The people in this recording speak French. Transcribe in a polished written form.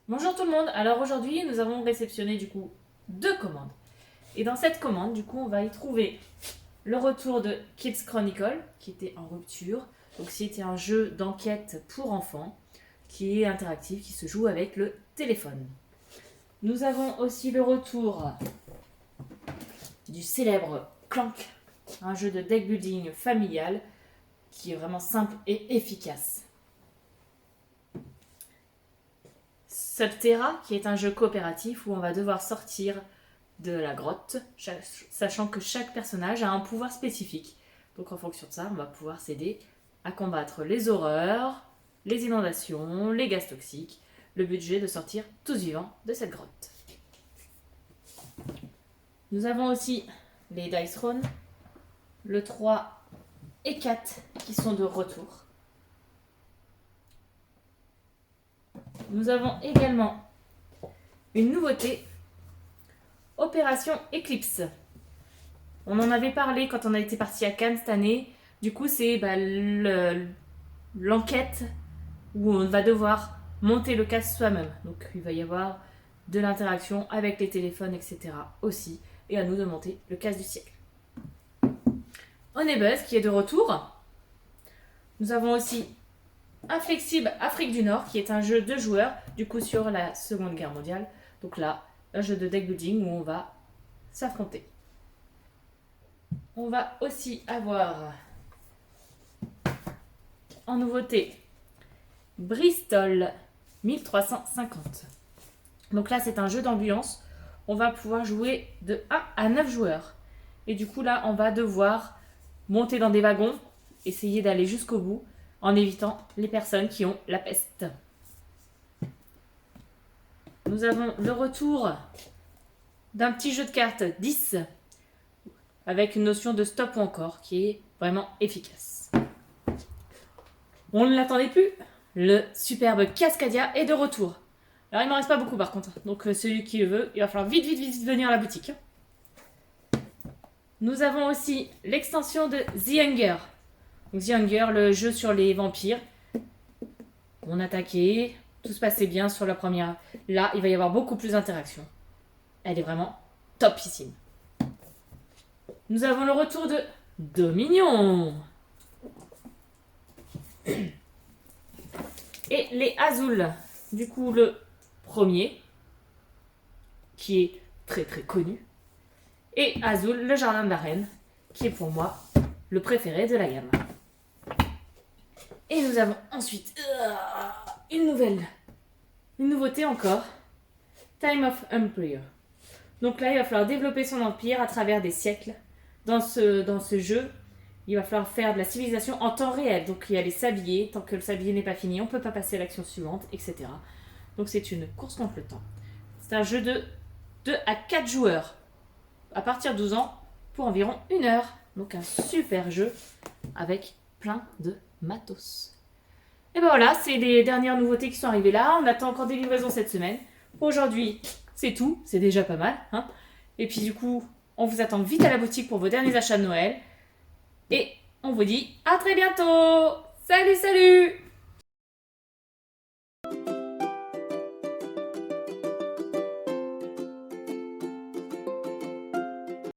Bonjour tout le monde, alors aujourd'hui nous avons réceptionné du coup deux commandes. Et dans cette commande du coup on va y trouver le retour de Kids Chronicle qui était en rupture. Donc c'était un jeu d'enquête pour enfants qui est interactif, qui se joue avec le téléphone. Nous avons aussi le retour du célèbre Clank, un jeu de deck building familial qui est vraiment simple et efficace. Subterra, qui est un jeu coopératif où on va devoir sortir de la grotte, sachant que chaque personnage a un pouvoir spécifique. Donc en fonction de ça, on va pouvoir s'aider à combattre les horreurs, les inondations, les gaz toxiques. Le budget de sortir tous vivants de cette grotte. Nous avons aussi les Dice Throne, le 3 et 4 qui sont de retour. Nous avons également une nouveauté, Opération Eclipse. On en avait parlé quand on a été parti à Cannes cette année. Du coup, c'est l'enquête où on va devoir monter le casque soi-même. Donc, il va y avoir de l'interaction avec les téléphones, etc. aussi. Et à nous de monter le casque du siècle. Honeybuzzz qui est de retour. Nous avons aussi Inflexible Afrique du Nord qui est un jeu de joueurs, du coup sur la Seconde Guerre mondiale. Donc là, un jeu de deck building où on va s'affronter. On va aussi avoir en nouveauté Bristol 1350. Donc là, c'est un jeu d'ambulance. On va pouvoir jouer de 1 à 9 joueurs. Et du coup, là, on va devoir monter dans des wagons, essayer d'aller jusqu'au bout en évitant les personnes qui ont la peste. Nous avons le retour d'un petit jeu de cartes 10 avec une notion de stop ou encore qui est vraiment efficace. On ne l'attendait plus, le superbe Cascadia est de retour. Alors il m'en reste pas beaucoup par contre, donc celui qui le veut, il va falloir vite venir à la boutique. Nous avons aussi l'extension de The Hunger. Donc The Hunger, le jeu sur les vampires. On attaquait, tout se passait bien sur la première. Là, il va y avoir beaucoup plus d'interactions. Elle est vraiment topissime. Nous avons le retour de Dominion. Et les Azul. Du coup, le premier, qui est très très connu. Et Azul, le jardin de la reine, qui est pour moi le préféré de la gamme. Et nous avons ensuite une nouveauté encore, Time of Empire. Donc là, il va falloir développer son empire à travers des siècles. Dans ce jeu, il va falloir faire de la civilisation en temps réel. Donc il y a les sabliers, tant que le sablier n'est pas fini, on ne peut pas passer à l'action suivante, etc. Donc c'est une course contre le temps. C'est un jeu de 2 à 4 joueurs, à partir de 12 ans, pour environ 1 heure. Donc un super jeu avec plein de matos. Et ben voilà, c'est les dernières nouveautés qui sont arrivées là. On attend encore des livraisons cette semaine. Aujourd'hui, c'est tout. C'est déjà pas mal. Hein. Et puis du coup, on vous attend vite à la boutique pour vos derniers achats de Noël. Et on vous dit à très bientôt. Salut, salut!